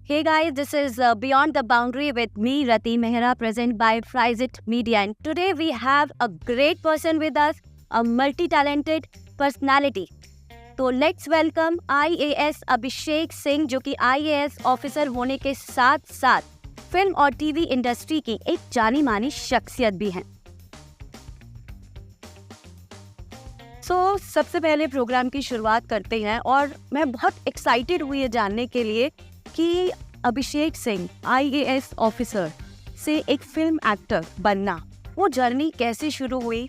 Hey guys, this is Beyond the Boundary with me, Rati Mehra, present by Fryzit Media. And today we have a great person with us, a multi-talented personality. तो let's welcome IAS Abhishek Singh, जो कि IAS officer होने के साथ साथ film और TV industry की एक जानी मानी शख्सियत भी हैं। सबसे पहले प्रोग्राम की शुरुआत करते हैं और मैं बहुत एक्साइटेड हुई है जानने के लिए कि अभिषेक सिंह IAS ऑफिसर से एक फिल्म एक्टर बनना, वो जर्नी कैसे शुरू हुई,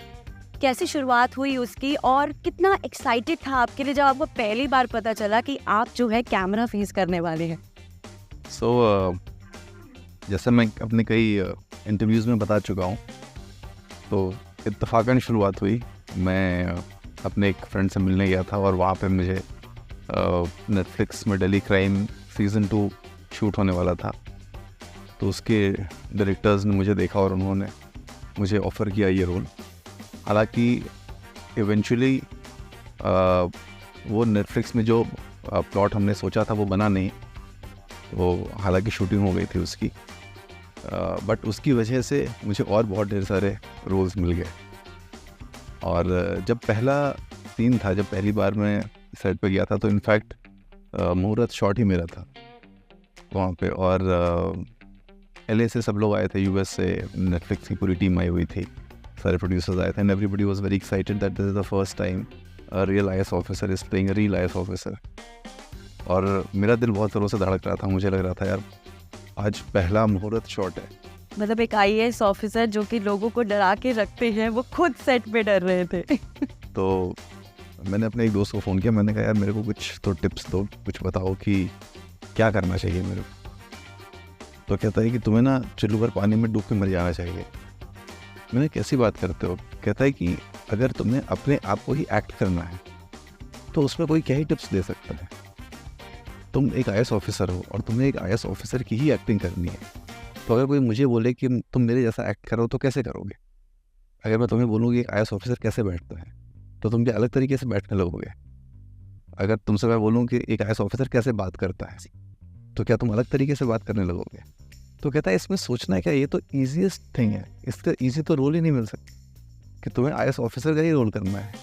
कैसे शुरुआत हुई उसकी, और कितना एक्साइटेड था आपके लिए जब आपको पहली बार पता चला कि आप जो है कैमरा फेस करने वाले हैं। जैसे मैं अपने कई इंटरव्यूज़ में बता चुका हूँ, तो इत्तेफाकन शुरुआत हुई। मैं अपने एक फ्रेंड से मिलने गया था और वहाँ पे मुझे नेटफ्लिक्स में डेली क्राइम सीज़न 2 शूट होने वाला था। तो उसके डायरेक्टर्स ने मुझे देखा और उन्होंने मुझे ऑफ़र किया ये रोल। हालांकि इवेंचुअली वो नेटफ्लिक्स में जो प्लॉट हमने सोचा था वो बना नहीं, वो हालांकि शूटिंग हो गई थी उसकी, बट उसकी वजह से मुझे और बहुत ढेर सारे रोल्स मिल गए। और जब पहला सीन था, जब पहली बार मैं सेट पे गया था, तो इनफैक्ट मुहूर्त शॉट ही मेरा था वहाँ पे। और LA से सब लोग आए थे, US से नेटफ्लिक्स की पूरी टीम आई हुई थी, सारे प्रोड्यूसर्स आए थे, and everybody was very excited that this is the first time a real IAS officer is playing a real IAS officer. और मेरा दिल बहुत ज़ोरों से धड़क रहा था। मुझे लग रहा था यार आज पहला मुहूर्त शॉट है। मतलब एक IAS ऑफिसर जो कि लोगों को डरा के रखते हैं, वो खुद सेट पे डर रहे थे। तो मैंने अपने एक दोस्त को फ़ोन किया, मैंने कहा यार मेरे को कुछ तो टिप्स दो, कुछ बताओ कि क्या करना चाहिए मेरे को। तो कहता है कि तुम्हें ना चुल्लू भर पानी में डूब के मर जाना चाहिए। मैंने कैसी बात करते हो? कहता है कि अगर तुम्हें अपने आप को ही एक्ट करना है तो उसमें कोई क्या ही टिप्स दे सकता है। तुम एक IAS ऑफिसर हो और तुम्हें एक IAS ऑफिसर की ही एक्टिंग करनी है। तो अगर कोई मुझे बोले कि तुम मेरे जैसा एक्ट करो तो कैसे करोगे? अगर मैं तुम्हें बोलूँ कि एक IAS ऑफिसर कैसे बैठता है तो तुम भी अलग तरीके से बैठने लगोगे। अगर तुमसे मैं बोलूँ कि एक IAS ऑफिसर कैसे बात करता है तो क्या तुम अलग तरीके से बात करने लगोगे? तो कहता है इसमें सोचना है क्या, ये तो ईजीएस्ट थिंग है, इसका ईजी तो रोल ही नहीं मिल सकता कि तुम्हें IAS ऑफिसर का ही रोल करना है।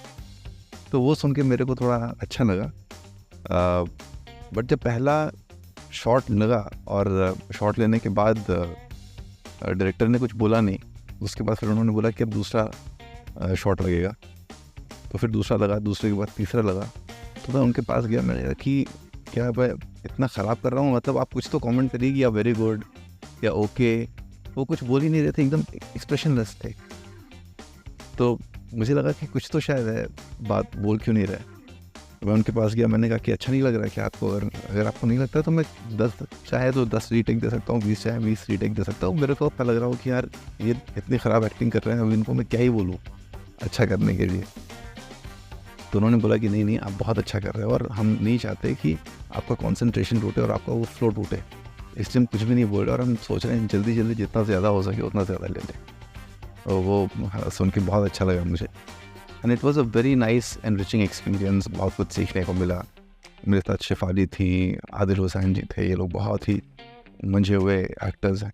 तो वो सुन के मेरे को थोड़ा अच्छा लगा। बट जब पहला शॉट लगा और शॉट लेने के बाद डायरेक्टर ने कुछ बोला नहीं, उसके बाद फिर उन्होंने बोला कि अब दूसरा शॉट लगेगा। तो फिर दूसरा लगा, दूसरे के बाद तीसरा लगा। तो मैं उनके पास गया, मैंने कहा कि क्या मैं इतना ख़राब कर रहा हूँ, मतलब आप कुछ तो कमेंट करिए कि या वेरी गुड या ओके। वो कुछ बोल ही नहीं रहे थे, एकदम एक्सप्रेशनलेस थे। तो मुझे लगा कि कुछ तो शायद है, बात बोल क्यों नहीं रहे। मैं उनके पास गया, मैंने कहा कि अच्छा नहीं लग रहा है कि आपको, अगर आपको नहीं लगता तो मैं 10 चाहे तो 10 रीटेक दे सकता हूँ, 20 चाहे 20 रीटेक दे सकता हूँ। मेरे को पता लग रहा हो कि यार ये इतनी ख़राब एक्टिंग कर रहे हैं, अब इनको मैं क्या ही बोलूँ अच्छा करने के लिए। तो उन्होंने बोला कि नहीं आप बहुत अच्छा कर रहे हो और हम नहीं चाहते कि आपका कॉन्सेंट्रेशन टूटे और आपका वो फ्लो टूटे, इसलिए हम कुछ भी नहीं बोल रहे और हम सोच रहे हैं जल्दी जितना ज़्यादा हो सके उतना ज़्यादा ले लें। और वो सुन के बहुत अच्छा लगा मुझे। And it was a very nice enriching experience. बहुत कुछ सीखने को मिला। मेरे साथ शेफाली थी, आदिल हुसैन जी थे, ये लोग बहुत ही मंझे हुए एक्टर्स हैं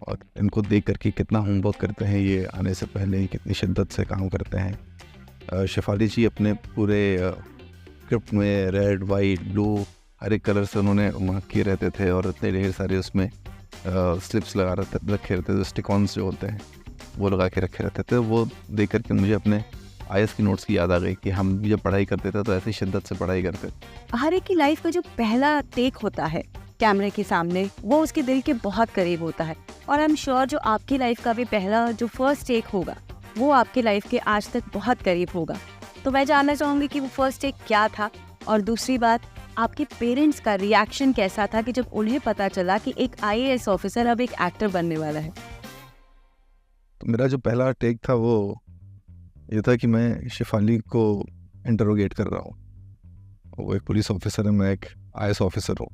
और इनको देख करके कितना होमवर्क करते हैं ये आने से पहले, कितनी शिद्दत से काम करते हैं। शेफाली जी अपने पूरे स्क्रिप्ट में रेड, वाइट, ब्लू हर एक कलर से उन्होंने मार्क किए रहते थे और इतने ढेर सारे उसमें स्लिप्स लगा रखे रहते थे, स्टिकॉन्स जो होते हैं वो लगा के रखे रहते थे। वो देख करके मुझे अपने IAS की नोट्स की याद आ गई कि हम भी जब पढ़ाई करते थे तो ऐसी शिद्दत से पढ़ाई करते। हर एक की लाइफ का जो पहला टेक होता है कैमरे के सामने, वो उसके दिल के बहुत करीब होता है। और आई एम श्योर जो आपकी लाइफ का भी पहला जो फर्स्ट टेक होगा वो आपकी लाइफ के आज तक बहुत करीब होगा। तो मैं जानना चाहूँगी कि वो फर्स्ट टेक क्या था, और दूसरी बात, आपके पेरेंट्स का रिएक्शन कैसा था कि जब उन्हें पता चला कि एक IAS ऑफिसर अब एक एक्टर बनने वाला है। तो मेरा जो पहला टेक था वो ये था कि मैं शेफाली को इंटरोगेट कर रहा हूँ। वो एक पुलिस ऑफिसर है, मैं एक IAS ऑफिसर हूँ।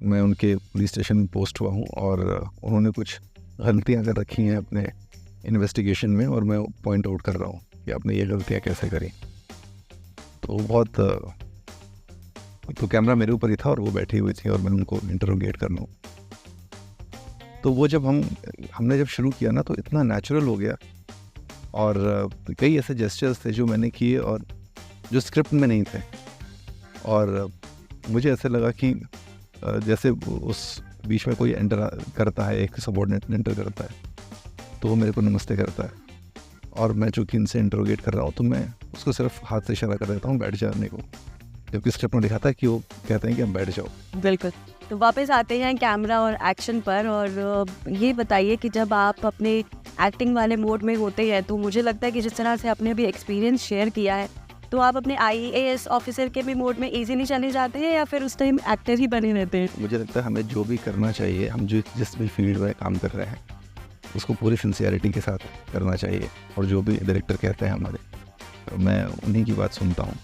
मैं उनके पुलिस स्टेशन में पोस्ट हुआ हूँ और उन्होंने कुछ गलतियाँ कर रखी हैं अपने इन्वेस्टिगेशन में और मैं पॉइंट आउट कर रहा हूँ कि आपने ये गलतियाँ कैसे करी। तो बहुत तो कैमरा मेरे ऊपर ही था और वो बैठी हुई थी और मैं उनको इंटरोगेट कर लूँ। तो वो जब हमने जब शुरू किया ना तो इतना नेचुरल हो गया, और कई ऐसे जेस्चर्स थे जो मैंने किए और जो स्क्रिप्ट में नहीं थे, और मुझे ऐसे लगा कि जैसे उस बीच में कोई एंटर करता है, एक सबॉर्डिनेट एंटर करता है तो वो मेरे को नमस्ते करता है, और मैं चूँकि इनसे इंटरोगेट कर रहा हूँ तो मैं उसको सिर्फ हाथ से इशारा कर देता हूँ बैठ जाने को, जबकि स्क्रिप्ट में लिखा था कि वो कहते हैं कि हम बैठ जाओ। बिल्कुल। तो वापस आते हैं कैमरा और एक्शन पर, और ये बताइए कि जब आप अपने एक्टिंग वाले मोड में होते हैं तो मुझे लगता है कि जिस तरह से आपने अभी एक्सपीरियंस शेयर किया है, तो आप अपने IAS ऑफिसर के भी मोड में इजीली चले जाते हैं या फिर उस टाइम एक्टर ही बने रहते हैं? मुझे लगता है हमें जो भी करना चाहिए, हम जिस भी फील्ड में काम कर रहे हैं उसको पूरी सिंसियरिटी के साथ करना चाहिए, और जो भी डायरेक्टर कहते हैं हमारे, मैं उन्हीं की बात सुनता हूँ,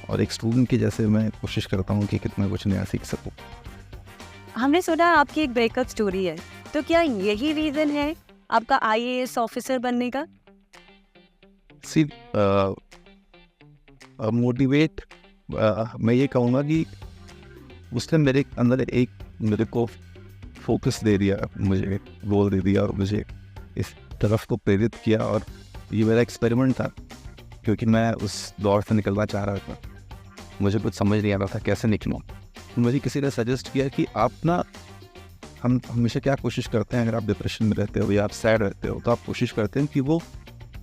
और एक स्टूडेंट की जैसे मैं कोशिश करता हूँ कि कितना कुछ नया सीख सकूँ। हमने सुना आपकी एक ब्रेकअप स्टोरी है, तो क्या यही रीज़न है आपका IAS ऑफिसर बनने का? सी मोटिवेट मैं ये कहूँगा कि उसने मेरे अंदर मेरे को फोकस दे दिया, मुझे गोल दे दिया और मुझे इस तरफ को प्रेरित किया, और ये मेरा एक्सपेरिमेंट था क्योंकि मैं उस दौर से निकलना चाह रहा था, मुझे कुछ समझ नहीं आ रहा था कैसे निकलूँ। मुझे किसी ने सजेस्ट किया कि आप ना, हम हमेशा क्या कोशिश करते हैं, अगर आप डिप्रेशन में रहते हो या आप सैड रहते हो तो आप कोशिश करते हैं कि वो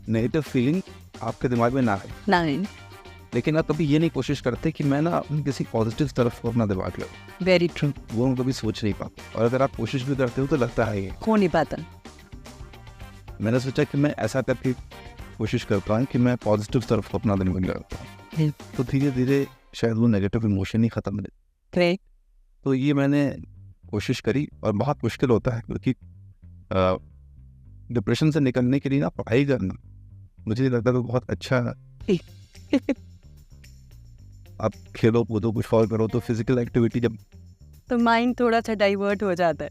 नेगेटिव फीलिंग आपके दिमाग में ना आए, नहीं। लेकिन आप कभी ये नहीं कोशिश करते कि मैं ना अपनी किसी पॉजिटिव तरफ को अपना दिमाग लगाऊं। Very true. वो हम कभी सोच नहीं पाते, और अगर आप कोशिश भी करते हो तो लगता है ये हो नहीं पाता। मैंने सोचा कि मैं ऐसा करके कोशिश करता हूँ कि मैं पॉजिटिव तरफ को अपना दिमाग लगाता हूँ, तो धीरे धीरे शायद वो नेगेटिव इमोशन ही खत्म हो जाए। ग्रेट। तो ये मैंने कोशिश करी, और बहुत मुश्किल होता है क्योंकि डिप्रेशन से निकलने के लिए ना पढ़ाई करना मुझे लगता है बहुत अच्छा है। आप खेलो कूदो कुछ और करो तो फिजिकल एक्टिविटी जब, तो माइंड थोड़ा सा डाइवर्ट हो जाता है।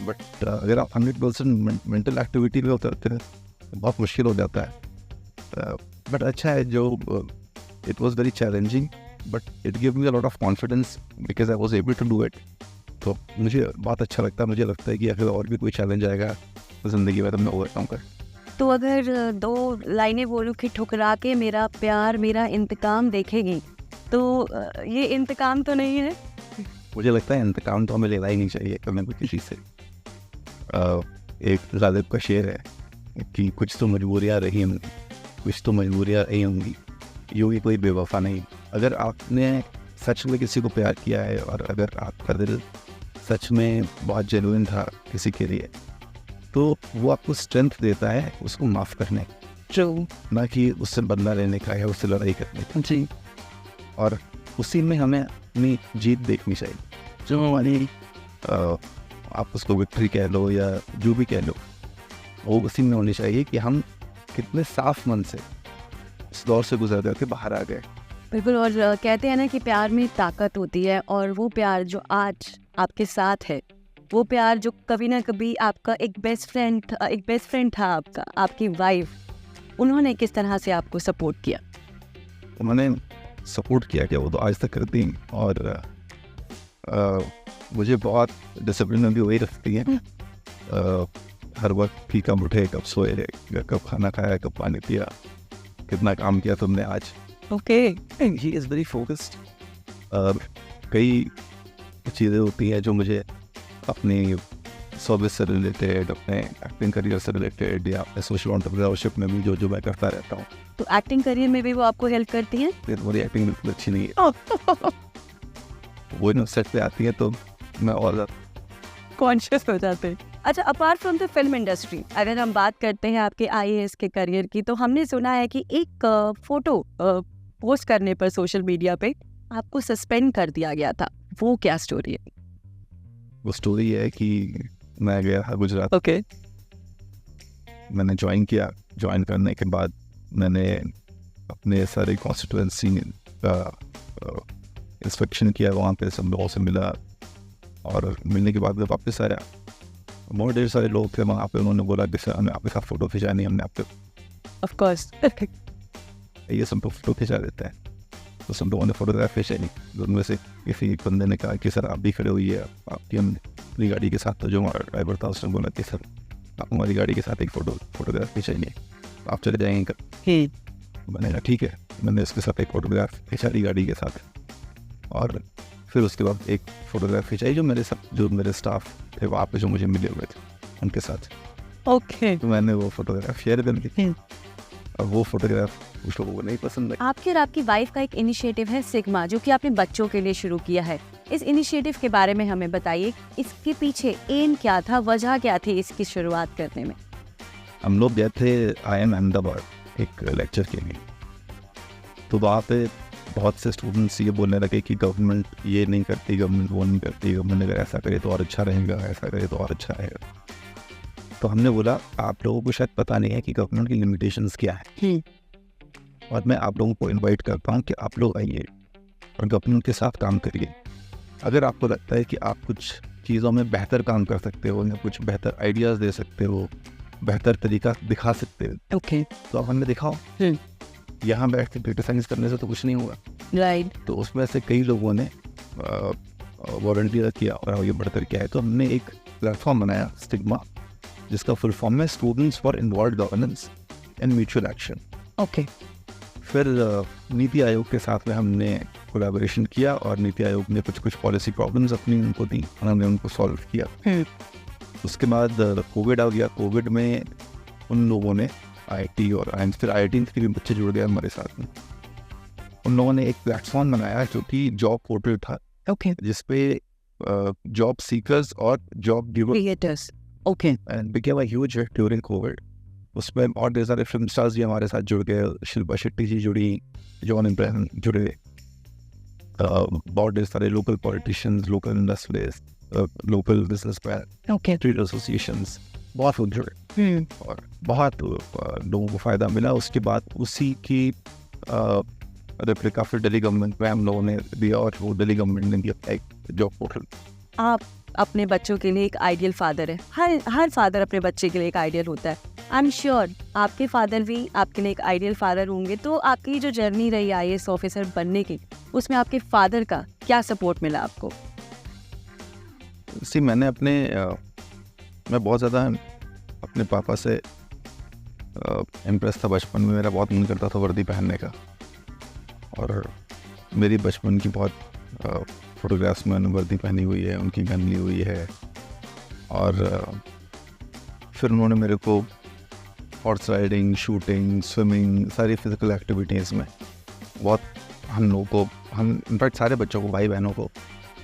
बट अगर आप 100% मेंटल एक्टिविटी में उतरते हैं तो बहुत मुश्किल हो जाता है। बट अच्छा है जो it was very challenging, but it give me a lot of confidence because I was able to do it. तो मुझे बहुत अच्छा लगता है, मुझे लगता है कि अगर और भी कोई चैलेंज आएगा तो ज़िंदगी में तो मैं ओवरकम कर। तो अगर 2 लाइनें बोलूं कि ठुकरा के मेरा प्यार मेरा इंतकाम देखेगी, तो ये इंतकाम तो नहीं है? मुझे लगता है इंतकाम तो हमें लेना ही नहीं चाहिए कभी भी किसी से। एक गालिब का शेर है कि कुछ तो मजबूरियाँ रही होंगी, कुछ तो मजबूरियाँ रही होंगी, यूँ ही कोई बेवफा नहीं। अगर आपने सच में किसी को प्यार किया है और अगर आपका दिल सच में बहुत जेन्युइन था किसी के लिए, तो वो आपको स्ट्रेंथ देता है उसको माफ़ करने का, ट्रू, ना कि उससे बदला लेने का या उससे लड़ाई करने का। जी। और उसी में हमें अपनी जीत देखनी चाहिए, जो हमारी आप उसको विक्ट्री कह लो या जो भी कह लो, वो उसी में होनी चाहिए कि हम कितने साफ मन से इस दौर से गुजर करके बाहर आ गए। बिल्कुल। और कहते हैं ना कि प्यार में ताकत होती है, और वो प्यार जो आज आपके साथ है, वो प्यार जो कभी ना कभी आपका एक बेस्ट फ्रेंड था आपका, आपकी वाइफ, उन्होंने किस तरह से आपको सपोर्ट किया? उन्होंने सपोर्ट किया क्या, वो तो आज तक करती हैं, और मुझे बहुत डिसिप्लिन में भी वही रखती हैं। हर वक्त की कब उठे, कब सोए, कब खाना खाया, कब पानी पिया, कितना काम किया तुमने आज। Okay. He is very focused. कई चीज़ें होती हैं जो मुझे अपनी सर्विस से रिलेटेड, अपने एक्टिंग करियर से रिलेटेड या अपने सोशल एंटरप्रेन्योरशिप में भी जो मैं करता रहता हूँ। तो एक्टिंग करियर में भी वो आपको हेल्प करती हैं? मेरी एक्टिंग बिल्कुल अच्छी नहीं है। वो इन सेट पे आती है तो मैं और ज़्यादा कॉन्शियस हो जाते हैं। अच्छा, apart from the film industry, अगर हम बात करते हैं आपके IAS के करियर की, तो हमने सुना है कि एक फोटो पोस्ट करने पर सोशल मीडिया पे आपको सस्पेंड कर दिया गया था। वो क्या स्टोरी है? वो स्टोरी है कि मैं गया था गुजरात। ओके। मैंने ज्वाइन किया, ज्वाइन करने के बाद मैंने अपने सारे कॉन्स्टिट्यूएंसी का इंस्पेक्शन किया, वहाँ पे सब लोगों से मिला, और मिलने के बाद जब वापस आया बहुत ढेर सारे लोग थे वहाँ पे। उन्होंने बोला कि सर हमें आपके साथ फ़ोटो खिंचानी, हमने आपके ऑफ कोर्स। ये सब तो फ़ोटो खिंचा देते हैं। तो सब लोगों ने फोटोग्राफ खींचा नहीं। उनमें से किसी एक बंदे ने कहा कि सर आप भी खड़े हुई है आपकी, हम अपनी गाड़ी के साथ, तो जो हमारा ड्राइवर था उसने बोला कि सर आप हमारी गाड़ी के साथ एक फोटोग्राफ खींचा नहीं, आप चले जाएंगे कर। मैंने कहा ठीक है, मैंने उसके साथ एक फ़ोटोग्राफ खिंचा ली गाड़ी के साथ, और फिर उसके बाद एक फ़ोटोग्राफ खिंचाई जो मेरे स्टाफ थे वहाँ पे जो मुझे मिले हुए थे उनके साथ। ओके। तो मैंने वो फोटोग्राफ शेयर कर दी और वो फोटोग्राफ कुछ लोगों को नहीं पसंद आई। आपके और आपकी वाइफ का एक इनिशिएटिव है सिग्मा, जो कि आपने बच्चों के लिए शुरू किया है। इस इनिशिएटिव के बारे में हमें बताइए, इसके पीछे एम क्या था, वजह क्या थी इसकी शुरुआत करने में? हम लोग गए थे IIM अहमदाबाद एक लेक्चर के लिए, तो वहाँ पे बहुत से स्टूडेंट्स ये बोलने लगे कि गवर्नमेंट ये नहीं करती, गवर्नमेंट वो नहीं करती, गवर्नमेंट अगर ऐसा करे तो और अच्छा रहेगा, ऐसा करे तो और अच्छा रहेगा। तो हमने बोला आप लोगों को शायद पता नहीं है कि गवर्नमेंट की लिमिटेशंस क्या है, और मैं आप लोगों को इनवाइट करता हूँ कि आप लोग आइए और गवर्नमेंट के साथ काम करिए। अगर आपको लगता है कि आप कुछ चीज़ों में बेहतर काम कर सकते हो या कुछ बेहतर आइडियाज़ दे सकते हो, बेहतर तरीका दिखा सकते हो, ओके, तो आप हमें दिखाओ। यहाँ बैठ के क्रिटिसाइज करने से तो कुछ नहीं होगा, राइट। तो उसमें से कई लोगों ने वॉलंटियर किया और आगे बढ़कर किया है। तो हमने एक प्लेटफॉर्म बनाया स्टिग्मा, जिसका फुल फॉर्म है students for involved governance and mutual action. Okay. फिर नीति आयोग के साथ में हमने कोलैबोरेशन किया और नीति आयोग ने कुछ पॉलिसी प्रॉब्लम्स अपनी उनको दी और हमने उनको सॉल्व किया। उसके बाद कोविड आ गया। कोविड में उन लोगों ने IIT और फिर IIT के भी बच्चे जुड़ गए हमारे साथ में। उन लोगों ने एक प्लेटफॉर्म बनाया जो कि जॉब पोर्टल था, ओके, जिसपे जॉब सीकर्स और job creators, okay, and became a huge hit during Covid. उसमें बहुत ढेर सारे फिल्म स्टार्स भी हमारे साथ जुड़ गए, शिल्पा शेट्टी जी जुड़ी, जॉन इब्राहिम जुड़े, बहुत ढेर सारे local politicians, local industries, local businessman, okay, trade associations, बहुत लोग जुड़े और बहुत लोगों को फ़ायदा मिला। उसके बाद उसी की रेप्लिका फिर दिल्ली गवर्नमेंट में हम लोगों ने दिया और वो दिल्ली गवर्नमेंट ने दिया एक जॉब पोर्टल। आप अपने बच्चों के लिए एक आइडियल फादर है। हर फादर अपने बच्चे के लिए एक आइडियल होता है। आई एम श्योर आपके फादर भी आपके लिए एक आइडियल फादर होंगे। तो आपकी जो जर्नी रही IAS ऑफिसर बनने की, उसमें आपके फादर का क्या सपोर्ट मिला आपको? मैं बहुत ज़्यादा अपने पापा से इम्प्रेस था। बचपन में मेरा बहुत मन करता था वर्दी पहनने का, और मेरी बचपन की बहुत फोटोग्राफ्स में वर्दी पहनी हुई है, उनकी गन ली हुई है। और फिर उन्होंने मेरे को हॉर्स राइडिंग, शूटिंग, स्विमिंग, सारी फिज़िकल एक्टिविटीज़ में बहुत हम इनफैक्ट सारे बच्चों को, भाई बहनों को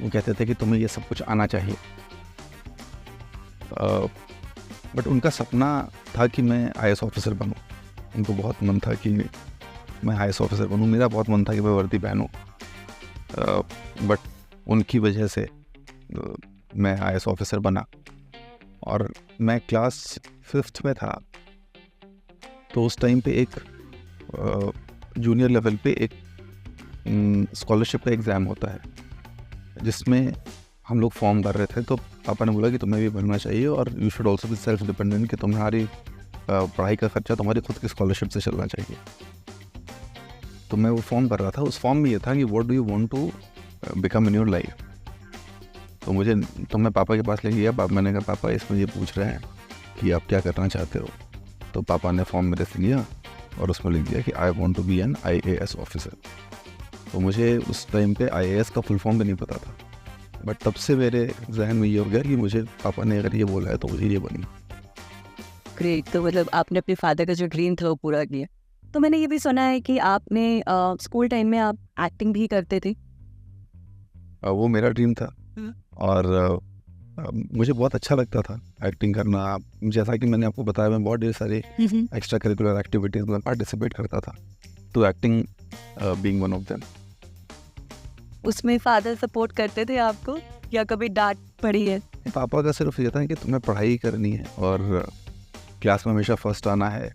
वो कहते थे कि तुम्हें ये सब कुछ आना चाहिए। बट उनका सपना था कि मैं IAS ऑफिसर बनूं। उनको बहुत मन था कि मैं IAS ऑफिसर बनूं, मेरा बहुत मन था कि मैं वर्दी पहनूं। बट उनकी वजह से मैं IAS ऑफिसर बना। और मैं क्लास 5th में था, तो उस टाइम पे एक जूनियर लेवल पे एक स्कॉलरशिप का एग्ज़ाम होता है, जिसमें हम लोग फॉर्म भर रहे थे। तो पापा ने बोला कि तुम्हें भी भरना चाहिए और you should also be self dependent, कि तुम्हारी पढ़ाई का खर्चा तुम्हारी खुद की स्कॉलरशिप से चलना चाहिए। तो मैं वो फॉर्म भर रहा था। उस फॉर्म में ये था कि what do you want to become in your life. तो मैं पापा के पास ले गया। मैंने कहा पापा इसमें ये पूछ रहे हैं कि आप क्या करना चाहते हो। तो पापा ने फॉर्म मेरे से लिया और उसमें लिख दिया कि I want to be an IAS officer. तो मुझे उस टाइम पे IAS का फुल फॉर्म भी नहीं पता था, बट तब से मेरे जहन में ये हो गया कि मुझे पापा ने अगर ये बोला है तो मुझे ये बनी। ग्रेट। तो मतलब आपने अपने फादर का जो ड्रीम था वो पूरा किया। तो मैंने ये भी सुना है कि आपने स्कूल टाइम में आप एक्टिंग भी करते थे। वो मेरा ड्रीम था और मुझे बहुत अच्छा लगता था एक्टिंग करना। जैसा कि मैंने आपको बताया, मैं बहुत ढेर सारे एक्स्ट्रा करिकुलर एक्टिविटीज़ में पार्टिसिपेट करता था, तो acting being one of them. उसमें फादर सपोर्ट करते थे आपको या कभी डांट पड़ी है? पापा का सिर्फ ये था कि तुम्हें पढ़ाई करनी है और क्लास में हमेशा फर्स्ट आना है।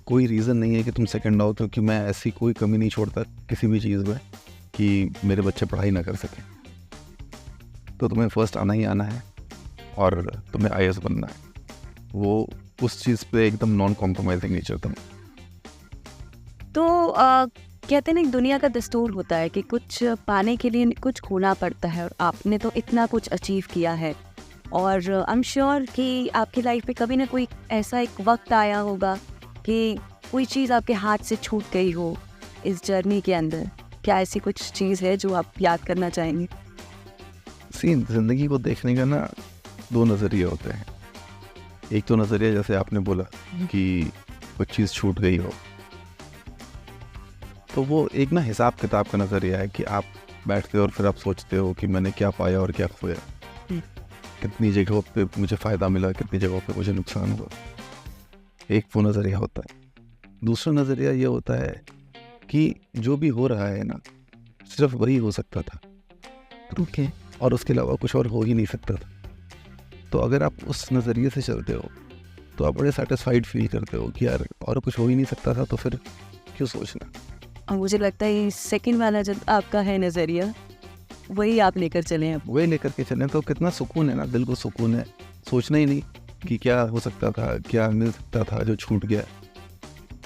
कोई रीज़न नहीं है कि तुम सेकंड आओ, क्योंकि मैं ऐसी कोई कमी नहीं छोड़ता किसी भी चीज़ में कि मेरे बच्चे पढ़ाई ना कर सकें। तो तुम्हें फर्स्ट आना ही आना है और तुम्हें IAS बनना है। वो उस चीज़ पे एकदम नॉन कॉम्प्रोमाइजिंग नेचर था। तो कहते हैं ना, एक दुनिया का दस्तूर होता है कि कुछ पाने के लिए कुछ खोना पड़ता है, और आपने तो इतना कुछ अचीव किया है। और आई एम श्योर कि आपकी लाइफ में कभी ना कोई ऐसा एक वक्त आया होगा कि कोई चीज़ आपके हाथ से छूट गई हो इस जर्नी के अंदर। क्या ऐसी कुछ चीज़ है जो आप याद करना चाहेंगे? ज़िंदगी को देखने का ना 2 नज़रिए होते हैं। एक तो नज़रिया जैसे आपने बोला कि कुछ चीज़ छूट गई हो, तो वो एक ना हिसाब किताब का नज़रिया है कि आप बैठते हो और फिर आप सोचते हो कि मैंने क्या पाया और क्या खोया, कितनी जगहों पे मुझे फ़ायदा मिला, कितनी जगहों पे मुझे नुकसान हुआ। एक वो नज़रिया होता है। दूसरा नज़रिया ये होता है कि जो भी हो रहा है ना, सिर्फ वही हो सकता था, ओके। और उसके अलावा कुछ और हो ही नहीं सकता था। तो अगर आप उस नज़रिए से चलते हो तो आप बड़े सेटिस्फाइड फील करते हो कि यार और कुछ हो ही नहीं सकता था, तो फिर क्यों सोचना। और मुझे लगता है सेकंड वाला जब आपका है नज़रिया, वही आप लेकर चलें अब। वही लेकर के चलें तो कितना सुकून है ना, दिल को सुकून है। सोचना ही नहीं कि क्या हो सकता था, क्या मिल सकता था जो छूट गया,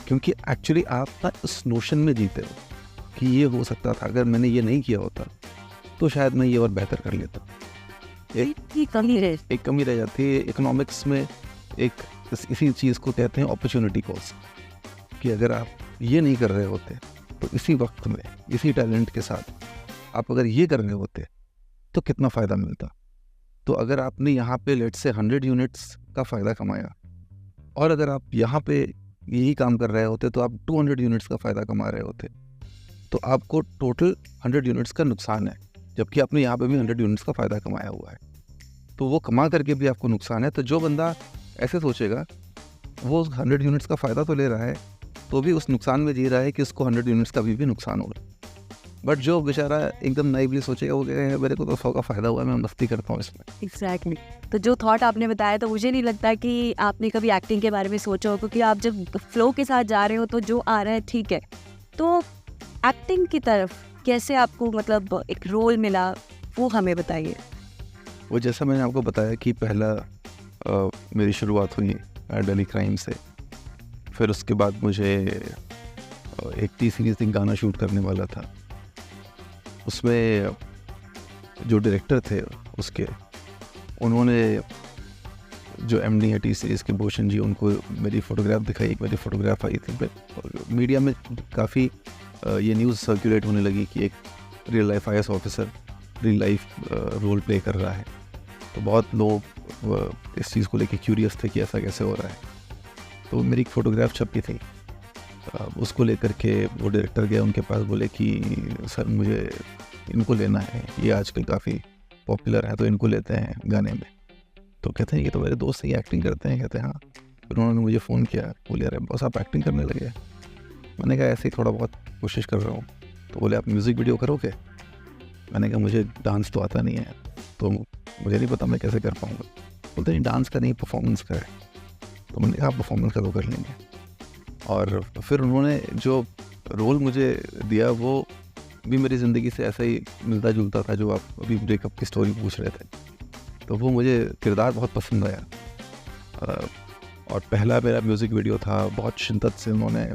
क्योंकि एक्चुअली आप ना उस नोशन में जीते हो कि ये हो सकता था, अगर मैंने ये नहीं किया होता तो शायद मैं ये और बेहतर कर लेता। ये कमी है। एक कमी रह जाती है इकोनॉमिक्स में। एक इसी चीज़ को कहते हैं अपॉर्चुनिटी कॉस्ट, कि अगर आप ये नहीं कर रहे होते तो इसी वक्त में इसी टैलेंट के साथ आप अगर ये कर रहे होते तो कितना फ़ायदा मिलता। तो अगर आपने यहाँ पे लेट से 100 यूनिट्स का फ़ायदा कमाया, और अगर आप यहाँ पे यही काम कर रहे होते तो आप 200 यूनिट्स का फ़ायदा कमा रहे होते, तो आपको टोटल 100 यूनिट्स का नुकसान है, जबकि आपने यहाँ पे भी 100 यूनिट्स का फ़ायदा कमाया हुआ है। तो वो कमा करके भी आपको नुकसान है। तो जो बंदा ऐसे सोचेगा वो 100 यूनिट्स का फ़ायदा तो ले रहा है, तो भी उस नुकसान में जी रहा है कि उसको 100 यूनिट्स का भी नुकसान होगा। बट जो बेचारा एकदम नाइवली सोचेगा, वो कहेगा मेरे को तो 100 का फ़ायदा हुआ है, मैं मस्ती करता हूँ इसमें। एग्जैक्टली। तो जो थॉट आपने बताया, तो मुझे नहीं लगता कि आपने कभी एक्टिंग के बारे में सोचा हो, क्योंकि आप जब फ्लो के साथ जा रहे हो तो जो आ रहा है ठीक है। तो एक्टिंग की तरफ कैसे आपको मतलब एक रोल मिला, वो हमें बताइए। वो जैसा मैंने आपको बताया कि पहला मेरी शुरुआत हुई डेली क्राइम से, फिर उसके बाद मुझे एक टी सीरीज़ एक गाना शूट करने वाला था। उसमें जो डायरेक्टर थे उसके, उन्होंने जो एमडी है टी सीरीज़ के भूषण जी, उनको मेरी फ़ोटोग्राफ दिखाई। मेरी फ़ोटोग्राफ आई थी, मीडिया में काफ़ी ये न्यूज़ सर्कुलेट होने लगी कि एक real life IAS officer real life role play कर रहा है। तो बहुत लोग इस चीज़ को लेके क्यूरियस थे कि ऐसा कैसे हो रहा है। तो मेरी एक फ़ोटोग्राफ छपी थी, उसको लेकर के वो डायरेक्टर गया उनके पास, बोले कि सर मुझे इनको लेना है, ये आजकल काफ़ी पॉपुलर है, तो इनको लेते हैं गाने में। तो कहते हैं ये तो मेरे दोस्त ही एक्टिंग करते हैं। कहते हैं हाँ। फिर उन्होंने मुझे फ़ोन किया, बोले अरे बॉस आप एक्टिंग करने लगे। मैंने कहा ऐसे ही थोड़ा बहुत कोशिश कर रहा हूँ। तो बोले आप म्यूज़िक वीडियो करोगे? मैंने कहा मुझे डांस तो आता नहीं है, तो मुझे नहीं पता मैं कैसे कर पाऊँगा। बोलते नहीं डांस का नहीं, परफॉर्मेंस का है। तो मैंने कहा परफॉर्मेंस का तो कर लेंगे। और फिर उन्होंने जो रोल मुझे दिया वो भी मेरी ज़िंदगी से ऐसा ही मिलता जुलता था, जो आप अभी ब्रेकअप की स्टोरी पूछ रहे थे। तो वो मुझे किरदार बहुत पसंद आया। और पहला मेरा म्यूज़िक वीडियो था, बहुत शिद्दत से उन्होंने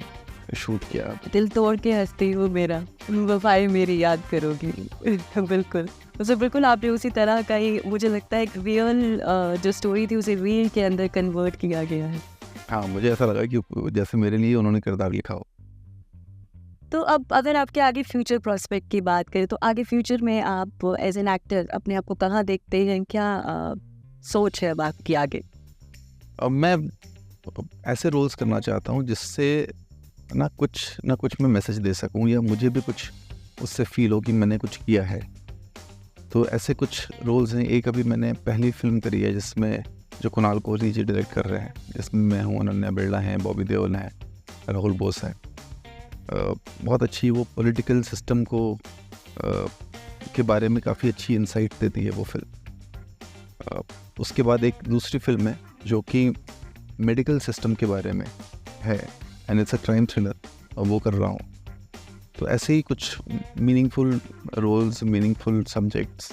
शूट किया। दिल तोड़ के हंसती हूँ मेरा, वफाएं मेरी याद करोगी। बिल्कुल, उसे बिल्कुल आपने उसी तरह का ही, मुझे लगता है एक रियल जो स्टोरी थी उसे रील के अंदर कन्वर्ट किया गया है। हाँ, मुझे ऐसा लगा कि जैसे मेरे लिए उन्होंने किरदार लिखा हो। तो अब अगर आपके आगे फ्यूचर प्रोस्पेक्ट की बात करें, तो आगे फ्यूचर में आप एज एन एक्टर अपने आप को कहाँ देखते हैं? क्या सोच है अब आपकी आगे? अब मैं ऐसे रोल्स करना चाहता हूँ जिससे ना कुछ मैं मैसेज दे सकूँ, या मुझे भी कुछ उससे फील हो कि मैंने कुछ किया है। तो ऐसे कुछ रोल्स हैं। एक अभी मैंने पहली फिल्म करी है जिसमें जो कुणाल कोहली जी डायरेक्ट कर रहे हैं, जिसमें मैं हूँ, अनन्या बिरला हैं, बॉबी देओल हैं, राहुल बोस हैं। बहुत अच्छी, वो पॉलिटिकल सिस्टम को के बारे में काफ़ी अच्छी इंसाइट देती है वो फिल्म। उसके बाद एक दूसरी फिल्म है जो कि मेडिकल सिस्टम के बारे में है, and it's a crime thriller, और वो कर रहा हूँ। तो ऐसे ही कुछ मीनिंगफुल रोल्स, मीनिंगफुल सब्जेक्ट्स,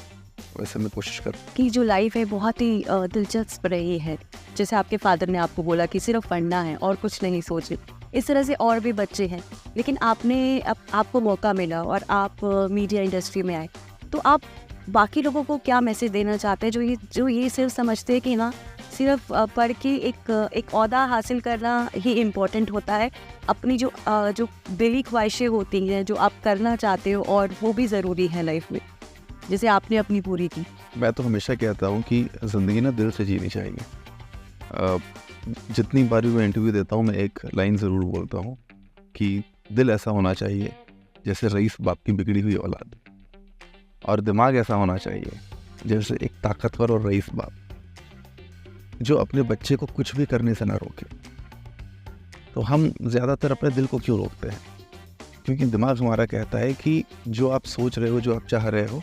वैसे मैं कोशिश कर। कि जो लाइफ है बहुत ही दिलचस्प रही है। जैसे आपके फादर ने आपको बोला कि सिर्फ पढ़ना है और कुछ नहीं सोचे, इस तरह से और भी बच्चे हैं, लेकिन आपको मौका मिला और आप मीडिया इंडस्ट्री में आए, तो आप बाकी लोगों को क्या मैसेज देना चाहते हैं जो ये सिर्फ समझते हैं कि ना सिर्फ पढ़ के एक ओहदा हासिल करना ही इम्पोर्टेंट होता है, अपनी जो दिली ख्वाहिशें होती हैं जो आप करना चाहते हो और वो भी ज़रूरी है लाइफ में, जैसे आपने अपनी पूरी की। मैं तो हमेशा कहता हूँ कि ज़िंदगी ना दिल से जीनी चाहिए। जितनी बार भी मैं इंटरव्यू देता हूँ मैं एक लाइन ज़रूर बोलता हूँ कि दिल ऐसा होना चाहिए जैसे रईस बाप की बिगड़ी हुई औलाद, और दिमाग ऐसा होना चाहिए जैसे एक ताकतवर और रईस बाप जो अपने बच्चे को कुछ भी करने से ना रोके। तो हम ज़्यादातर अपने दिल को क्यों रोकते हैं? क्योंकि दिमाग हमारा कहता है कि जो आप सोच रहे हो, जो आप चाह रहे हो,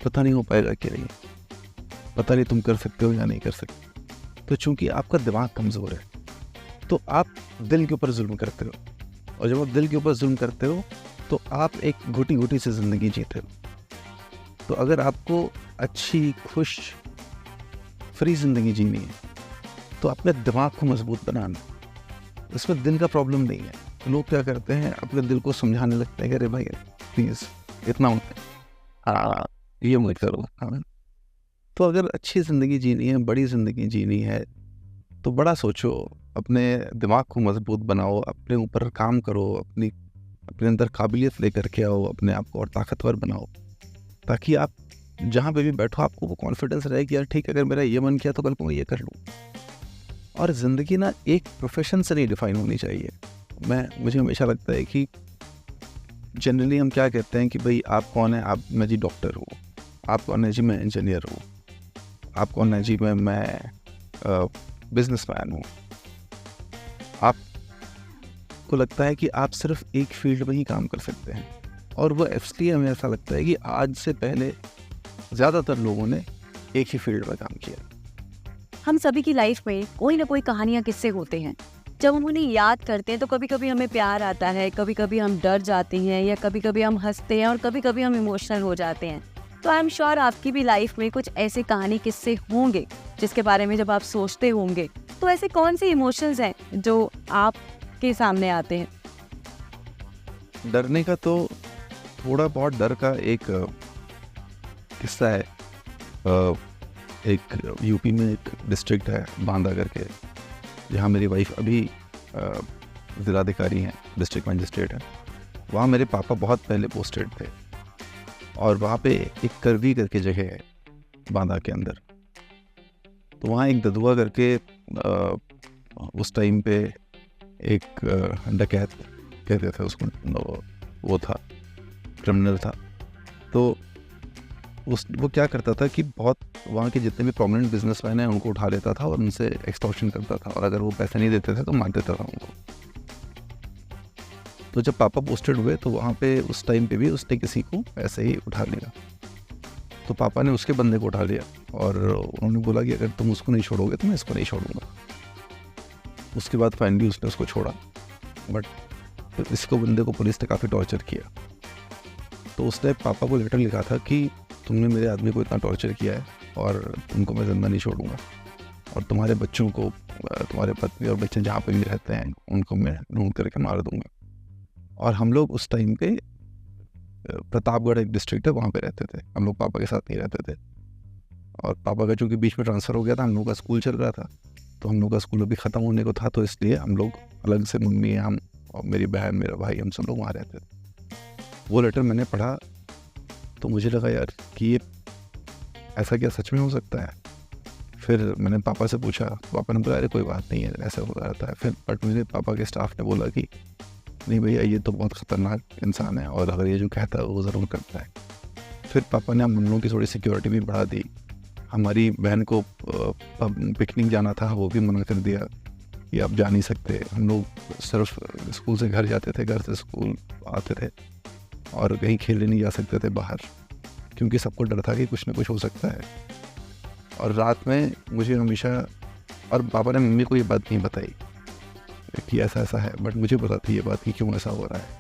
पता नहीं हो पाएगा कि नहीं, पता नहीं तुम कर सकते हो या नहीं कर सकते। तो चूंकि आपका दिमाग कमज़ोर है तो आप दिल के ऊपर जुल्म करते हो, और जब आप दिल के ऊपर जुल्म करते हो तो आप एक घुटी घुटी से ज़िंदगी जीते हो। तो अगर आपको अच्छी, खुश, फ्री ज़िंदगी जीनी है तो अपने दिमाग को मजबूत बनाना, इसमें दिल का प्रॉब्लम नहीं है। तो लोग क्या करते हैं, अपने दिल को समझाने लगते हैं कि अरे भाई प्लीज़ इतना मत, हाँ ये मत करो। हाँ, तो अगर अच्छी ज़िंदगी जीनी है, बड़ी ज़िंदगी जीनी है तो बड़ा सोचो, अपने दिमाग को मजबूत बनाओ, अपने ऊपर काम करो, अपने अंदर काबिलियत लेकर के आओ, अपने आप को और ताकतवर बनाओ, ताकि आप जहाँ पे भी बैठो आपको वो कॉन्फिडेंस रहे कि यार ठीक है, अगर मेरा ये मन किया तो कल को मैं ये कर लूँ। और ज़िंदगी ना एक प्रोफेशन से नहीं डिफाइन होनी चाहिए। मुझे हमेशा लगता है कि जनरली हम क्या कहते हैं कि भाई आप कौन है, मैं जी डॉक्टर हूँ, आप कौन है जी मैं इंजीनियर हूँ, आप कौन है जी मैं बिजनेसमैन हूँ। आपको लगता है कि आप सिर्फ एक फील्ड में ही काम कर सकते हैं, और वो इसलिए हमें ऐसा लगता है कि आज से पहले ज़्यादातर लोगों ने एक ही फील्ड में काम किया। हम सभी की लाइफ में कोई ना कोई कहानियाँ, किस्से होते हैं। जब हम उन्हें याद करते हैं तो कभी कभी हमें प्यार आता है, कभी कभी हम डर जाते हैं, या कभी कभी हम हंसते हैं और कभी कभी हम इमोशनल हो जाते हैं। तो आई एम श्योर आपकी भी लाइफ में कुछ ऐसे कहानी, किस्से होंगे जिसके बारे में जब आप सोचते होंगे तो ऐसे कौन से इमोशंस हैं जो आपके सामने आते हैं? डरने का तो थोड़ा बहुत डर का एक किस्सा है। एक यूपी में एक डिस्ट्रिक्ट है बांदा करके, जहाँ मेरी वाइफ अभी ज़िलाधिकारी हैं, डिस्ट्रिक्ट मजिस्ट्रेट है। वहाँ मेरे पापा बहुत पहले पोस्टेड थे, और वहाँ पे एक करवी करके जगह है बांदा के अंदर। तो वहाँ एक ददुआ करके उस टाइम पे एक डकैत कहते थे उसको, वो था, क्रिमिनल था। तो वो क्या करता था कि बहुत वहाँ के जितने भी प्रोमिनेंट बिजनेसमैन हैं उनको उठा लेता था और उनसे एक्सटॉर्शन करता था, और अगर वो पैसे नहीं देते थे तो मार देता था उनको। तो जब पापा पोस्टेड हुए तो वहाँ पे उस टाइम पे भी उसने किसी को ऐसे ही उठा लिया। तो पापा ने उसके बंदे को उठा लिया, और उन्होंने बोला कि अगर तुम उसको नहीं छोड़ोगे तो मैं इसको नहीं छोड़ूंगा। उसके बाद फाइनली उसने उसको छोड़ा, बट इसको बंदे को पुलिस ने काफ़ी टॉर्चर किया। तो उसने पापा को लेटर लिखा था कि तुमने मेरे आदमी को इतना टॉर्चर किया है और तुमको मैं ज़िंदा नहीं छोड़ूंगा, और तुम्हारे बच्चों को, तुम्हारे पत्नी और बच्चे जहाँ पे भी रहते हैं उनको मैं ढूंढ करके मार दूंगा। और हम लोग उस टाइम पे प्रतापगढ़ एक डिस्ट्रिक्ट है, वहाँ पे रहते थे। हम लोग पापा के साथ नहीं रहते थे, और पापा का चूँकि बीच में ट्रांसफ़र हो गया था, हम लोग का स्कूल चल रहा था, तो हम लोग का स्कूल अभी ख़त्म होने को था, तो इसलिए हम लोग अलग से, मम्मी, हम और मेरी बहन, मेरा भाई, हम सब लोग वहाँ रहते थे। वो लेटर मैंने पढ़ा तो मुझे लगा यार कि ये ऐसा क्या सच में हो सकता है। फिर मैंने पापा से पूछा, पापा ने बोला अरे कोई बात नहीं है, ऐसा हो रहता है। फिर बट मेरे पापा के स्टाफ ने बोला कि नहीं भैया ये तो बहुत ख़तरनाक इंसान है, और अगर ये जो कहता है वो ज़रूर करता है। फिर पापा ने हम लोगों की थोड़ी सिक्योरिटी भी बढ़ा दी। हमारी बहन को पिकनिक जाना था, वो भी मना कर दिया कि आप जा नहीं सकते। हम लोग सिर्फ स्कूल से घर जाते थे, घर से स्कूल आते थे, और कहीं खेलने नहीं जा सकते थे बाहर, क्योंकि सबको डर था कि कुछ ना कुछ हो सकता है। और रात में मुझे हमेशा, और पापा ने मम्मी को ये बात नहीं बताई कि ऐसा ऐसा है, बट मुझे पता थी ये बात कि क्यों ऐसा हो रहा है।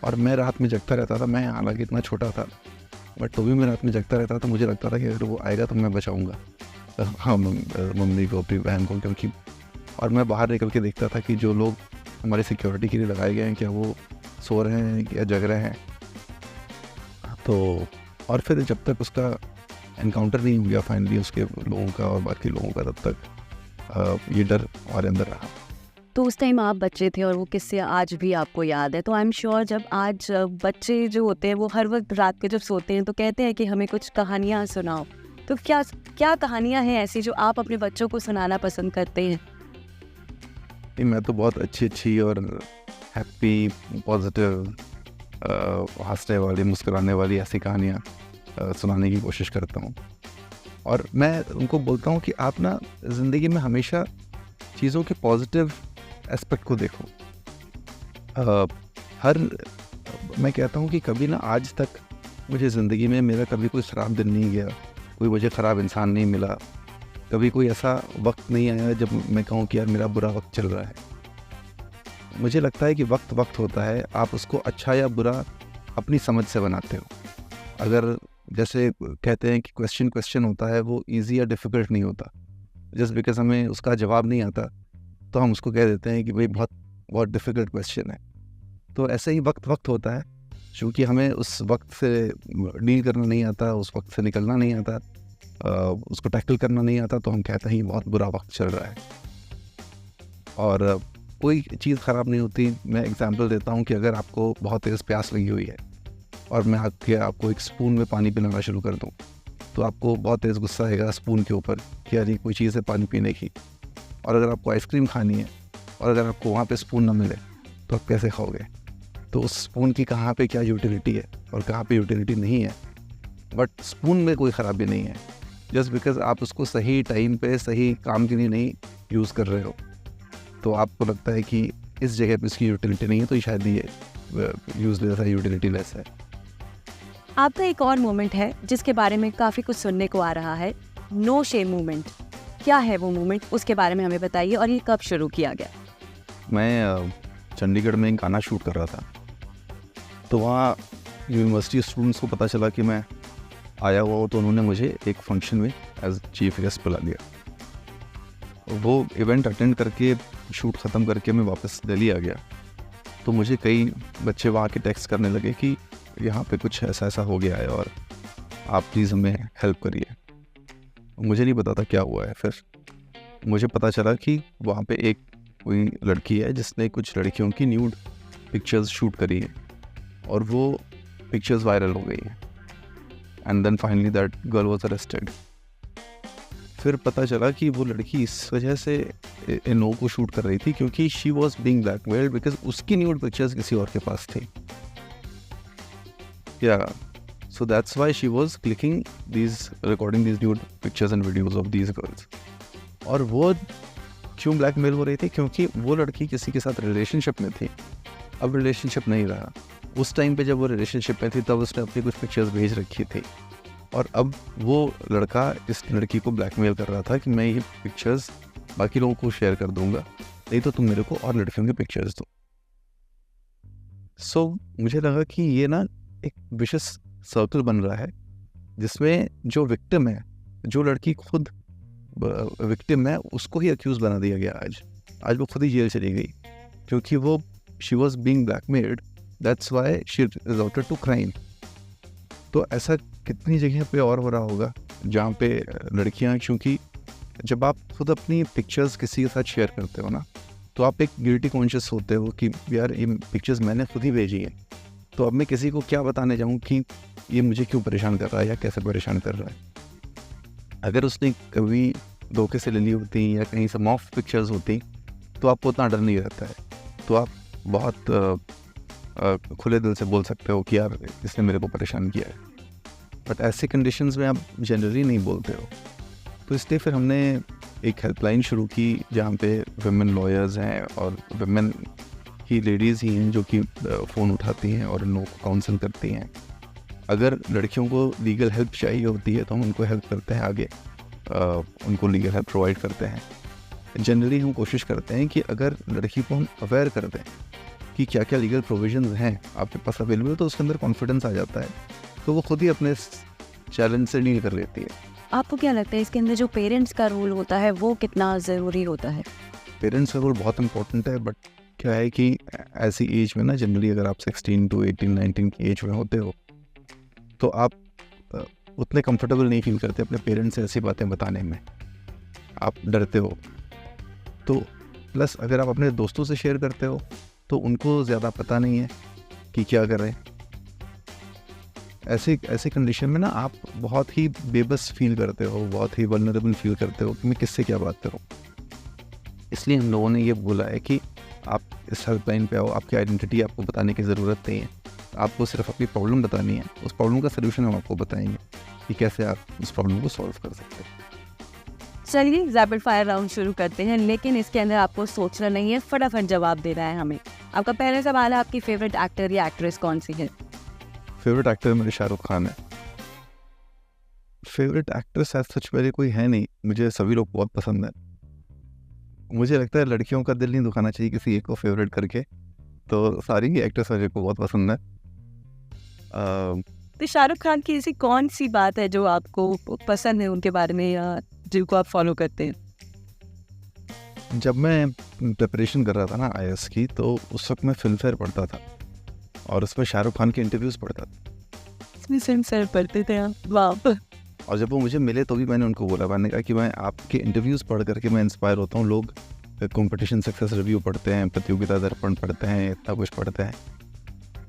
और मैं रात में जगता रहता था। मैं हालांकि इतना छोटा था, बट तो भी मैं रात में जगता रहता था। मुझे लगता था कि अगर वो आएगा तो मैं बचाऊँगा, हाँ, मम्मी को, अपनी बहन को, क्योंकि और मैं बाहर निकल के देखता था कि जो लोग हमारी सिक्योरिटी के लिए लगाए गए हैं, क्या वो सो रहे हैं या जग रहे हैं। तो और फिर जब तक उसका एनकाउंटर नहीं हो गया फाइनली उसके लोगों का और बाकी लोगों का, तब तक ये डर हमारे अंदर रहा। तो उस टाइम आप बच्चे थे और वो किस्से आज भी आपको याद है। तो आई एम श्योर जब आज बच्चे जो होते हैं वो हर वक्त रात को जब सोते हैं तो कहते हैं कि हमें कुछ कहानियाँ सुनाओ। तो क्या क्या कहानियाँ हैं ऐसी जो आप अपने बच्चों को सुनाना पसंद करते हैं? मैं तो बहुत अच्छी और हैप्पी, पॉजिटिव, हंसने वाली, मुस्कुराने वाली ऐसी कहानियाँ सुनाने की कोशिश करता हूँ। और मैं उनको बोलता हूँ कि आप ना ज़िंदगी में हमेशा चीज़ों के पॉजिटिव एस्पेक्ट को देखो। मैं कहता हूँ कि कभी ना आज तक मुझे ज़िंदगी में मेरा कभी कोई ख़राब दिन नहीं गया, कोई मुझे ख़राब इंसान नहीं मिला, कभी कोई ऐसा वक्त नहीं आया जब मैं कहूँ कि यार मेरा बुरा वक्त चल रहा है। मुझे लगता है कि वक्त होता है, आप उसको अच्छा या बुरा अपनी समझ से बनाते हो। अगर जैसे कहते हैं कि क्वेश्चन होता है, वो ईजी या डिफ़िकल्ट नहीं होता। जस्ट बिकॉज हमें उसका जवाब नहीं आता तो हम उसको कह देते हैं कि भाई बहुत डिफ़िकल्ट क्वेश्चन है। तो ऐसे ही वक्त होता है, क्योंकि हमें उस वक्त से डील करना नहीं आता, उस वक्त से निकलना नहीं आता, उसको टैकल करना नहीं आता, तो हम कहते हैं ये बहुत बुरा वक्त चल रहा है। और कोई चीज़ ख़राब नहीं होती। मैं एग्जांपल देता हूँ कि अगर आपको बहुत तेज़ प्यास लगी हुई है और मैं आपको एक स्पून में पानी पिलाना शुरू कर दूँ, तो आपको बहुत तेज़ गुस्सा आएगा स्पून के ऊपर कि यार ये कोई चीज़ है पानी पीने की। और अगर आपको आइसक्रीम खानी है और अगर आपको वहाँ पे स्पून ना मिले तो आप कैसे खाओगे? तो उस स्पून की कहाँ पे क्या यूटिलिटी है और कहाँ पे यूटिलिटी नहीं है। बट स्पून में कोई ख़राबी नहीं है, जस्ट बिकॉज आप उसको सही टाइम पे सही काम के लिए नहीं यूज़ कर रहे हो, तो आपको लगता है कि इस जगह पे इसकी यूटिलिटी नहीं है, तो शायद ये यूज़लेस है, यूटिलिटी लेस है। आपका एक और मोमेंट है जिसके बारे में काफ़ी कुछ सुनने को आ रहा है, नो शेम मूवमेंट। क्या है वो मूवमेंट, उसके बारे में हमें बताइए और ये कब शुरू किया गया? मैं चंडीगढ़ में एक गाना शूट कर रहा था, तो वहाँ यूनिवर्सिटी स्टूडेंट्स को पता चला कि मैं आया हुआ हूँ, तो उन्होंने मुझे एक फंक्शन में एज चीफ गेस्ट बुला लिया। वो इवेंट अटेंड करके शूट ख़त्म करके मैं वापस दिल्ली आ गया, तो मुझे कई बच्चे वहाँ के टेक्स्ट करने लगे कि यहाँ पे कुछ ऐसा हो गया है और आप प्लीज़ हमें हेल्प करिए। मुझे नहीं पता था क्या हुआ है। फिर मुझे पता चला कि वहाँ पे एक कोई लड़की है जिसने कुछ लड़कियों की न्यूड पिक्चर्स शूट करी है और वो पिक्चर्स वायरल हो गई हैं। And then finally that girl was arrested. फिर पता चला कि वो लड़की इस वजह से नो को शूट कर रही थी क्योंकि she was being blackmailed because उसकी न्यूड पिक्चर्स किसी और के पास थी। So that's why she was recording these nude pictures and videos of these girls. और वो क्यों ब्लैकमेल हो रही थी? क्योंकि वो लड़की किसी के साथ रिलेशनशिप में थी, अब रिलेशनशिप नहीं रहा। उस टाइम पे जब वो रिलेशनशिप में थी तब उसने अपनी कुछ पिक्चर्स भेज रखी थी और अब वो लड़का इस लड़की को ब्लैकमेल कर रहा था कि मैं ये पिक्चर्स बाकी लोगों को शेयर कर दूंगा, नहीं तो तुम मेरे को और लड़कियों के पिक्चर्स दो। सो मुझे लगा कि ये ना एक विशेष सर्कल बन रहा है जिसमें जो विक्टिम है, जो लड़की खुद विक्टिम है, उसको ही अक्यूज बना दिया गया। आज वो खुद ही जेल चली गई क्योंकि वो she was being blackmailed, that's why she resorted to crime. तो ऐसा कितनी जगह पे और हो रहा होगा जहाँ पे लड़कियाँ, क्योंकि जब आप खुद अपनी पिक्चर्स किसी के साथ शेयर करते हो ना, तो आप एक गिल्टी कॉन्शियस होते हो कि यार ये पिक्चर्स मैंने खुद ही भेजी है, तो अब मैं किसी को क्या बताने जाऊँ कि ये मुझे क्यों परेशान कर रहा है या कैसे परेशान कर रहा है। अगर उसने कभी धोखे से ले ली होती या कहीं से मॉफ पिक्चर्स होती तो आपको उतना डर नहीं रहता है, तो आप बहुत खुले दिल से बोल सकते हो कि यार इसने मेरे को परेशान किया है। बट ऐसे कंडीशंस में आप जनरली नहीं बोलते हो, तो इसलिए फिर हमने एक हेल्पलाइन शुरू की जहाँ पे विमेन लॉयर्स हैं और विमेन ही लेडीज़ ही हैं जो कि फ़ोन उठाती हैं और लोगों को काउंसिल करती हैं। अगर लड़कियों को लीगल हेल्प चाहिए होती है तो हम उनको हेल्प करते हैं, आगे उनको लीगल हेल्प प्रोवाइड करते हैं। जनरली हम कोशिश करते हैं कि अगर लड़की को हम अवेयर कर दें कि क्या क्या लीगल प्रोविजंस हैं आपके पास अवेलेबल, तो उसके अंदर कॉन्फिडेंस आ जाता है, तो वो खुद ही अपने चैलेंज से डील कर लेती है। आपको क्या लगता है इसके अंदर जो पेरेंट्स का रोल होता है वो कितना ज़रूरी होता है? पेरेंट्स का रोल बहुत इंपॉर्टेंट है, बट क्या है कि ऐसी एज में ना जनरली अगर आप 16 to 18 19 की एज में होते हो तो आप उतने कंफर्टेबल नहीं फील करते अपने पेरेंट्स से ऐसी बातें बताने में, आप डरते हो। तो प्लस अगर आप अपने दोस्तों से शेयर करते हो तो उनको ज़्यादा पता नहीं है कि क्या कर रहे हैं। ऐसी कंडीशन में ना आप बहुत ही बेबस फील करते हो, बहुत ही वल्नरेबल फील करते हो कि मैं किससे क्या बात करूं। इसलिए हम लोगों ने ये बोला है कि आप इस हेल्पलाइन पे आओ, आपकी आइडेंटिटी आपको बताने की ज़रूरत नहीं है, आपको सिर्फ अपनी प्रॉब्लम बतानी है, उस प्रॉब्लम का सलूशन हम आपको बताएंगे कि कैसे आप उस प्रॉब्लम को सॉल्व कर सकते हैं। चलिए रैपिड फायर राउंड शुरू करते हैं, लेकिन इसके अंदर आपको सोचना नहीं है, फटाफट जवाब देना है हमें। आपका पहला सवाल है, आपकी फेवरेट एक्टर या एक्ट्रेस कौन सी है? फेवरेट एक्टर मेरे शाहरुख खान है। फेवरेट एक्ट्रेस एज सच मेरे कोई है नहीं, मुझे सभी लोग बहुत पसंद है। मुझे लगता है लड़कियों का दिल नहीं दुखाना चाहिए किसी एक को फेवरेट करके, तो सारी ही एक्ट्रेस मेरे को बहुत पसंद है। तो शाहरुख खान की ऐसी कौन सी बात है जो आपको पसंद है उनके बारे में या जिनको आप फॉलो करते हैं? जब मैं प्रिपरेशन कर रहा था ना IAS की, तो उस वक्त मैं फिल्म फेयर पढ़ता था और उसमें शाहरुख खान के इंटरव्यूज़ पढ़ता था। इसमें फिल्म फेयर पढ़ते थे आप? वाह। और जब वो मुझे मिले तो भी मैंने उनको बोला, मैंने कहा कि मैं आपके इंटरव्यूज़ पढ़ करके मैं इंस्पायर होता हूँ। लोग कंपटीशन सक्सेस रिव्यू पढ़ते हैं, प्रतियोगिता दर्पण पढ़ते हैं, इतना कुछ पढ़ते हैं,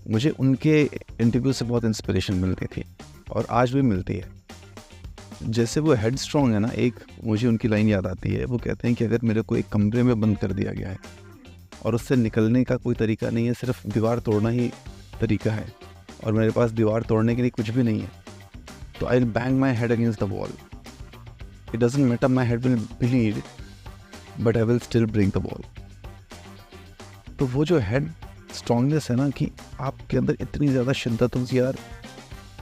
मुझे उनके इंटरव्यू से बहुत इंस्पिरेशन मिलती थी और आज भी मिलती है। जैसे वो हेड स्ट्रॉन्ग है ना, एक मुझे उनकी लाइन याद आती है, वो कहते हैं कि अगर मेरे को एक कमरे में बंद कर दिया गया है और उससे निकलने का कोई तरीका नहीं है, सिर्फ दीवार तोड़ना ही तरीका है और मेरे पास दीवार तोड़ने के लिए कुछ भी नहीं है, तो I will bang my head against the wall. It doesn't matter my head will bleed but I will still break the wall. तो वो जो हेड स्ट्रॉन्गनेस है ना, कि आपके अंदर इतनी ज़्यादा शिद्दत हो कि यार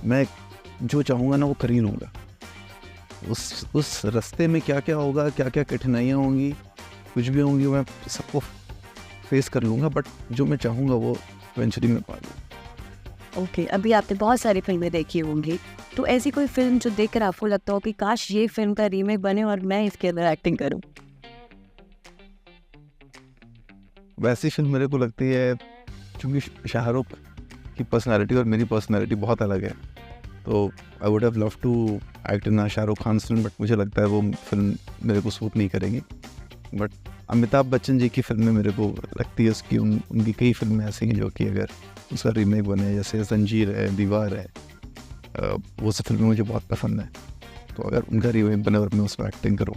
मैं जो चाहूँगा ना वो कर ही लूँगा। उस रास्ते में क्या क्या होगा, क्या क्या कठिनाइयाँ होंगी, कुछ भी होंगी, मैं सबको फेस कर लूँगा, बट जो मैं चाहूँगा वो इवेंचुअली मैं पा लूँगा। ओके, अभी आपने बहुत सारी फिल्में देखी होंगी, तो ऐसी कोई फिल्म जो देखकर आपको लगता हो कि काश ये फिल्म का रीमेक बने और मैं इसके अंदर एक्टिंग करूँ? वैसी फिल्म मेरे को लगती है, क्योंकि शाहरुख की पर्सनालिटी और मेरी पर्सनालिटी बहुत अलग है, तो I would have love to act in Shahrukh Khan film, but मुझे लगता है वो फिल्म मेरे को सूट नहीं करेगी। बट अमिताभ बच्चन जी की फिल्में मेरे को लगती है, उसकी उनकी कई फिल्में ऐसी हैं जो कि अगर उसका रीमेक बने, जैसे जंजीर है, दीवार है, वो सब फिल्में मुझे बहुत पसंद है, तो अगर उनका रीमेक बने और मैं उसमें एक्टिंग करूँ।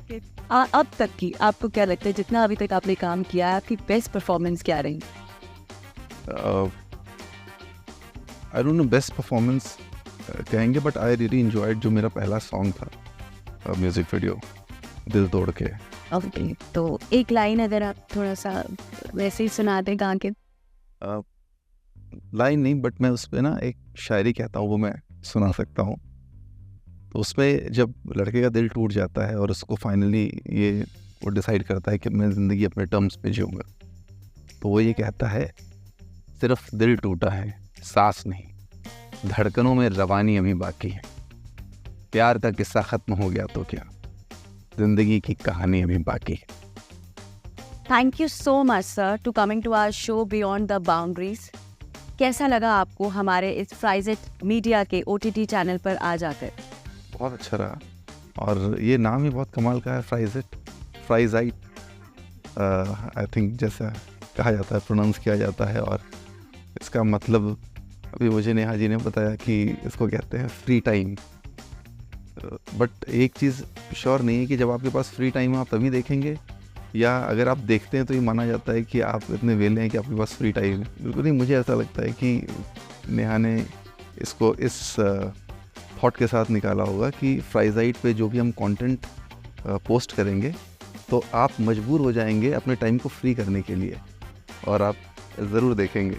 अब तक की आपको क्या लगता है, जितना अभी तक आपने काम किया है, आपकी बेस्ट परफॉर्मेंस क्या रही? I don't know best performance कहेंगे, बट आई रियली एंजॉयड जो मेरा पहला सॉन्ग था, म्यूजिक वीडियो दिल तोड़ के। ओके, तो एक लाइन अगर आप थोड़ा सा वैसे ही सुना दें गा के। लाइन नहीं, बट मैं उस पर ना एक शायरी कहता हूँ, वो मैं सुना सकता हूँ। तो उस पर जब लड़के का दिल टूट जाता है और उसको फाइनली ये वो डिसाइड करता है कि मैं ज़िंदगी अपने टर्म्स पे जीऊँगा, तो वो ये कहता है, सिर्फ दिल टूटा है, सांस नहीं, धड़कनों में रवानी अभी बाकी है, प्यार का किस्सा ख़त्म हो गया तो क्या, ज़िंदगी की कहानी अभी बाकी है। Thank you so much sir to coming to our show beyond the boundaries. कैसा लगा आपको हमारे इस फ्राइज़िट मीडिया के OTT चैनल पर आ जाकर? बहुत अच्छा रहा, और ये नाम ही बहुत कमाल का है, फ्राइज़िट, फ्राइज़ाइट, आई थिंक जैसा कहा जाता है, प्रोनाउंस किया जाता है, और इसका मतलब अभी मुझे नेहा जी ने बताया कि इसको कहते हैं फ्री टाइम। बट एक चीज़ श्योर नहीं है कि जब आपके पास फ्री टाइम है आप तभी देखेंगे, या अगर आप देखते हैं तो ये माना जाता है कि आप इतने वेले हैं कि आपके पास फ्री टाइम है। बिल्कुल नहीं, मुझे ऐसा लगता है कि नेहा ने इसको इस थॉट के साथ निकाला होगा कि फ्राइज़ाइट पे जो भी हम कंटेंट पोस्ट करेंगे तो आप मजबूर हो जाएंगे अपने टाइम को फ्री करने के लिए, और आप ज़रूर देखेंगे।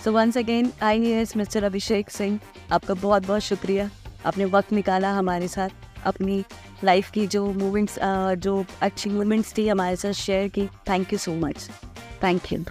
So once again IAS mister Abhishek Singh, आपका बहुत बहुत शुक्रिया, आपने वक्त निकाला हमारे साथ, अपनी लाइफ की जो मूवमेंट्स जो अच्छी मूवमेंट्स थी हमारे साथ शेयर की। Thank you so much. Thank you.